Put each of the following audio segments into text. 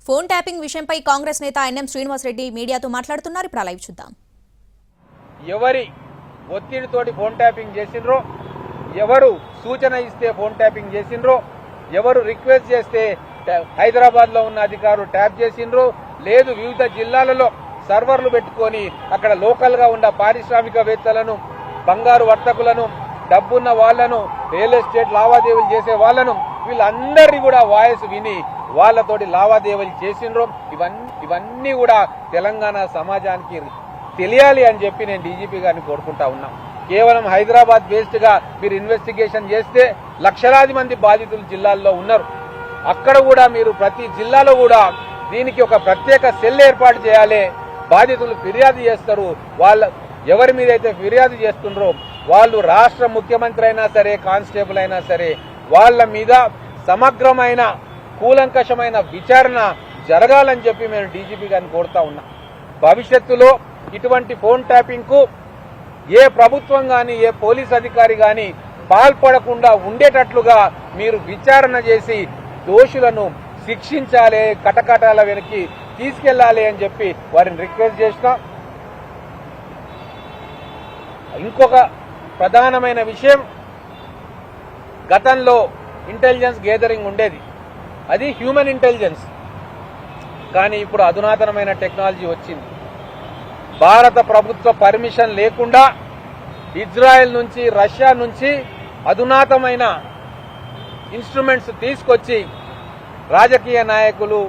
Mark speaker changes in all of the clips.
Speaker 1: Phone tapping విషయంపై కాంగ్రెస్ నేత NM Srinivas Reddy మీడియాతో మాట్లాడుతున్నారు. ఇప్పుడు లైవ్ చూద్దాం.
Speaker 2: ఎవరి ఒత్తిడితోటి ఫోన్ ట్యాపింగ్ చేసిండ్రో, ఎవరు సూచన ఇస్తే ఫోన్ ట్యాపింగ్ చేసిండ్రో, ఎవరు రిక్వెస్ట్ చేస్తే హైదరాబాద్ లో ఉన్న అధికారులు ట్యాప్ చేసిండ్రో, లేదు వివిధ జిల్లాలలో సర్వర్లు పెట్టుకొని అక్కడ లోకల్ గా ఉన్న పారిశ్రామికవేత్తలను, బంగారు వర్తకులను, డబ్బున్న వాళ్లను, రియల్ ఎస్టేట్ లావాదేవీలు చేసే వాళ్లను, వీళ్ళందరినీ కూడా వాయిస్ విని వాళ్లతోటి లావాదేవీలు చేసిండ్రో, ఇవన్నీ కూడా తెలంగాణ సమాజానికి తెలియాలి అని చెప్పి నేను డీజీపీ గారిని కోరుకుంటా ఉన్నా. కేవలం హైదరాబాద్ బేస్డ్ గా మీరు ఇన్వెస్టిగేషన్ చేస్తే లక్షలాది మంది బాధితులు జిల్లాల్లో ఉన్నారు. అక్కడ కూడా మీరు ప్రతి జిల్లాలో కూడా దీనికి ఒక ప్రత్యేక సెల్ ఏర్పాటు చేయాలి. బాధితులు ఫిర్యాదు చేస్తారు. ఎవరి మీదైతే ఫిర్యాదు చేస్తుండ్రో వాళ్ళు రాష్ట్ర ముఖ్యమంత్రి అయినా సరే, కానిస్టేబుల్ అయినా సరే, వాళ్ళ మీద సమగ్రమైన కూలంకషమైన విచారణ జరగాలని చెప్పి మేము డీజీపీ గారిని కోరుతా ఉన్నా. భవిష్యత్తులో ఇటువంటి ఫోన్ ట్యాపింగ్ కు ఏ ప్రభుత్వం గాని, ఏ పోలీస్ అధికారి గాని పాల్పడకుండా ఉండేటట్లుగా మీరు విచారణ చేసి దోషులను శిక్షించాలి, కటకటాల వెనక్కి తీసుకెళ్లాలి అని చెప్పి వారిని రిక్వెస్ట్ చేసిన. ఇంకొక ప్రధానమైన విషయం, గతంలో ఇంటెలిజెన్స్ గేదరింగ్ ఉండేది, అది హ్యూమన్ ఇంటెలిజెన్స్. కానీ ఇప్పుడు అధునాతనమైన టెక్నాలజీ వచ్చింది. భారత ప్రభుత్వ పర్మిషన్ లేకుండా ఇజ్రాయెల్ నుంచి, రష్యా నుంచి అధునాతనమైన ఇన్స్ట్రుమెంట్స్ తీసుకొచ్చి రాజకీయ నాయకులు,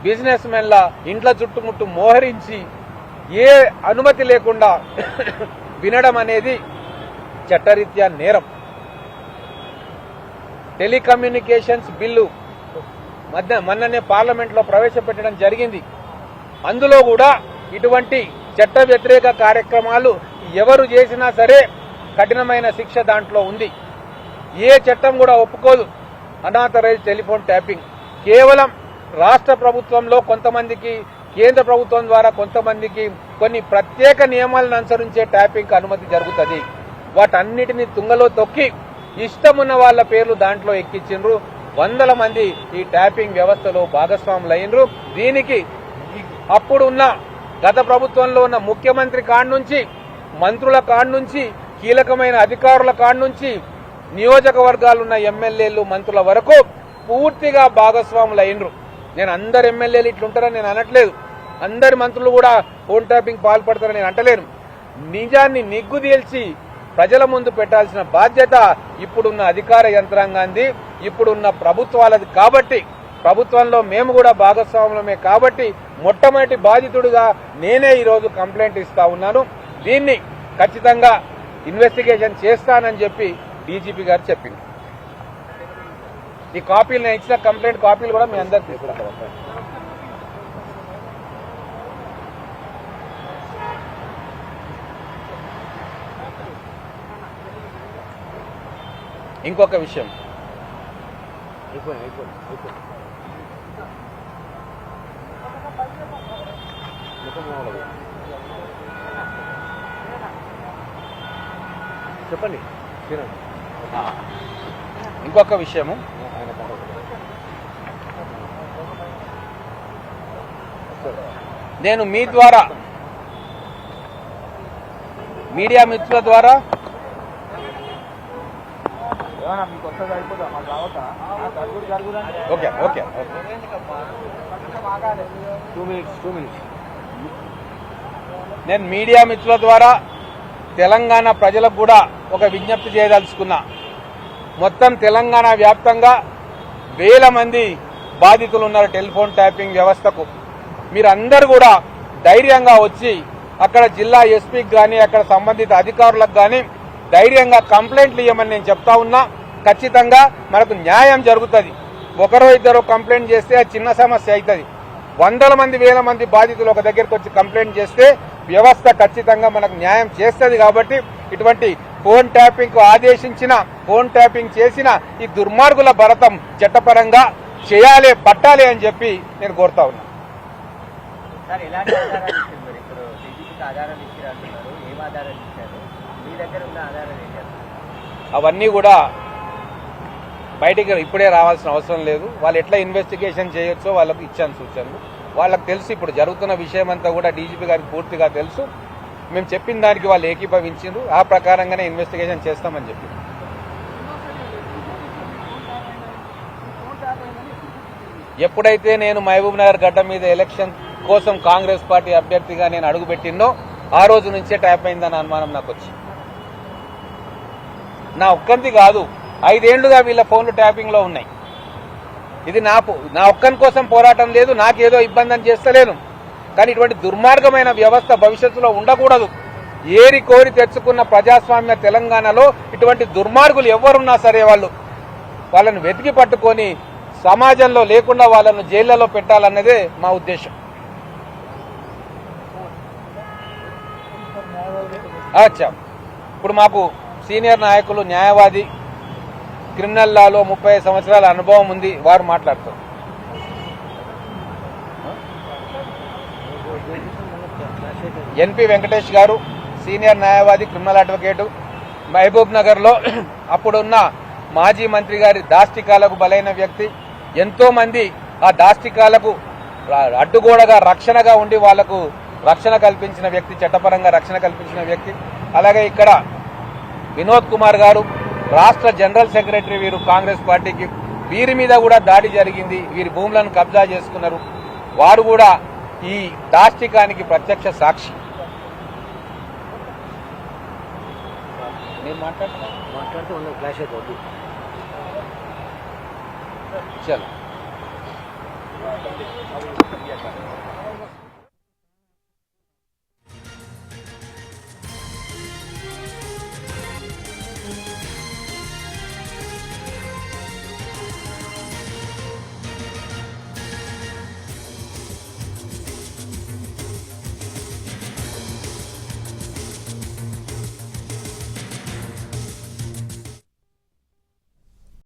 Speaker 2: బిజినెస్ మెన్ల ఇండ్ల చుట్టుముట్టు మోహరించి ఏ అనుమతి లేకుండా వినడం అనేది చట్టరీత్యా నేరం. టెలికమ్యూనికేషన్స్ బిల్లు మొన్ననే పార్లమెంట్ లో ప్రవేశపెట్టడం జరిగింది. అందులో కూడా ఇటువంటి చట్ట వ్యతిరేక కార్యక్రమాలు ఎవరు చేసినా సరే కఠినమైన శిక్ష దాంట్లో ఉంది. ఏ చట్టం కూడా ఒప్పుకోదు అనాథరైజ్ టెలిఫోన్ ట్యాపింగ్. కేవలం రాష్ట్ర ప్రభుత్వంలో కొంతమందికి, కేంద్ర ప్రభుత్వం ద్వారా కొంతమందికి కొన్ని ప్రత్యేక నియమాలను అనుసరించే ట్యాపింగ్ అనుమతి జరుగుతుంది. వాటన్నిటిని తుంగలో తొక్కి ఇష్టమున్న వాళ్ల పేర్లు దాంట్లో ఎక్కించిండ్రు. వందల మంది ఈ ట్యాపింగ్ వ్యవస్థలో భాగస్వాములైనరు. దీనికి అప్పుడున్న గత ప్రభుత్వంలో ఉన్న ముఖ్యమంత్రి కాడి నుంచి, మంత్రుల కాడి నుంచి, కీలకమైన అధికారుల కాడి నుంచి, నియోజకవర్గాలున్న ఎమ్మెల్యేలు, మంత్రుల వరకు పూర్తిగా భాగస్వాములైనరు. నేను అందరు ఎమ్మెల్యేలు ఇట్లుంటారని నేను అనట్లేదు, అందరి మంత్రులు కూడా ఫోన్ ట్యాపింగ్ పాల్పడతారని నేను అంటలేను. నిజాన్ని నిగ్గుదేల్చి ప్రజల ముందు పెట్టాల్సిన బాధ్యత ఇప్పుడున్న అధికార యంత్రాంగాన్ని, ఇప్పుడున్న ప్రభుత్వాలది. కాబట్టి ప్రభుత్వంలో మేము కూడా భాగస్వాములమే. కాబట్టి మొట్టమొదటి బాధితుడిగా నేనే ఈరోజు కంప్లైంట్ ఇస్తా ఉన్నాను. దీన్ని ఖచ్చితంగా ఇన్వెస్టిగేషన్ చేస్తానని చెప్పి డీజీపీ గారు చెప్పింది. ఈ కాపీలు, నేను ఇచ్చిన కంప్లైంట్ కాపీలు కూడా మీ అందరికి తీసుకుంటాం. ఇంకొక విషయం, చెప్పండి. ఇంకొక విషయము, నేను మీ ద్వారా, మీడియా మిత్రుల ద్వారా నేను మీడియా మిత్రుల ద్వారా తెలంగాణ ప్రజలకు కూడా ఒక విజ్ఞప్తి చేయదలుచుకున్నా. మొత్తం తెలంగాణ వ్యాప్తంగా వేల మంది బాధితులు ఉన్నారు టెలిఫోన్ ట్యాపింగ్ వ్యవస్థకు. మీరందరూ కూడా ధైర్యంగా వచ్చి అక్కడ జిల్లా ఎస్పీకి కానీ, అక్కడ సంబంధిత అధికారులకు కానీ ధైర్యంగా కంప్లైంట్లు ఇవ్వమని నేను చెప్తా ఉన్నా. ఖచ్చితంగా మనకు న్యాయం జరుగుతుంది. ఒకరో ఇద్దరు కంప్లైంట్ చేస్తే అది చిన్న సమస్య అవుతుంది. వందల మంది, వేల మంది బాధితులు ఒక దగ్గరికి వచ్చి కంప్లైంట్ చేస్తే వ్యవస్థ ఖచ్చితంగా మనకు న్యాయం చేస్తుంది. కాబట్టి ఇటువంటి ఫోన్ ట్యాపింగ్ కు ఆదేశించిన, ఫోన్ ట్యాపింగ్ చేసిన ఈ దుర్మార్గుల భరతం చట్టపరంగా చేయాలి, పట్టాలి అని చెప్పి నేను కోరుతా ఉన్నా. అవన్నీ కూడా బయటికి ఇప్పుడే రావాల్సిన అవసరం లేదు. వాళ్ళు ఎట్లా ఇన్వెస్టిగేషన్ చేయొచ్చో వాళ్ళకు ఇచ్చాను సూచనలు. వాళ్ళకి తెలుసు ఇప్పుడు జరుగుతున్న విషయం అంతా కూడా డీజీపీ గారికి పూర్తిగా తెలుసు. మేము చెప్పిన దానికి వాళ్ళు ఏకీభవించారు. ఆ ప్రకారంగానే ఇన్వెస్టిగేషన్ చేస్తామని చెప్పి ఎప్పుడైతే నేను మహబూబ్ నగర్ గడ్డ మీద ఎలక్షన్ కోసం కాంగ్రెస్ పార్టీ అభ్యర్థిగా నేను అడుగుపెట్టిందో ఆ రోజు నుంచే ట్యాప్ అయిందన్న అనుమానం నాకు వచ్చి, నా ఒక్కంది కాదు 5 ఏళ్లుగా వీళ్ళ ఫోన్లు ట్యాపింగ్ లో ఉన్నాయి. ఇది నా ఒక్కని కోసం పోరాటం లేదు, నాకేదో ఇబ్బంది అని చేస్తలేను. కానీ ఇటువంటి దుర్మార్గమైన వ్యవస్థ భవిష్యత్తులో ఉండకూడదు. ఏరి కోరి తెచ్చుకున్న ప్రజాస్వామ్య తెలంగాణలో ఇటువంటి దుర్మార్గులు ఎవరున్నా సరే వాళ్ళని వెతికి పట్టుకొని సమాజంలో లేకుండా వాళ్ళను జైళ్లలో పెట్టాలన్నదే మా ఉద్దేశం. అచ్చా, ఇప్పుడు మాకు సీనియర్ నాయకులు, న్యాయవాది, క్రిమినల్ లాలో 30 సంవత్సరాల అనుభవం ఉంది, వారు మాట్లాడతారు. ఎన్పి వెంకటేష్ గారు సీనియర్ న్యాయవాది, క్రిమినల్ అడ్వకేటు, మహబూబ్ నగర్ లో అప్పుడున్న మాజీ మంత్రి గారి దాష్టికాలకు బలైన వ్యక్తి. ఎంతో మంది ఆ దాష్టికాలకు అడ్డుగోడగా రక్షణగా ఉండి వాళ్లకు రక్షణ కల్పించిన వ్యక్తి, చట్టపరంగా రక్షణ కల్పించిన వ్యక్తి. అలాగే ఇక్కడ వినోద్ కుమార్ గారు రాష్ట్ర జనరల్ సెక్రటరీ, వీరు కాంగ్రెస్ పార్టీకి. వీరి మీద కూడా దాడి జరిగింది, వీరి భూములను కబ్జా చేసుకున్నారు. వారు కూడా ఈ దాష్టికానికి ప్రత్యక్ష సాక్షి. నేను మాట్లాడితే ఉన్న క్లాష్ అయిపోతుంది. చలో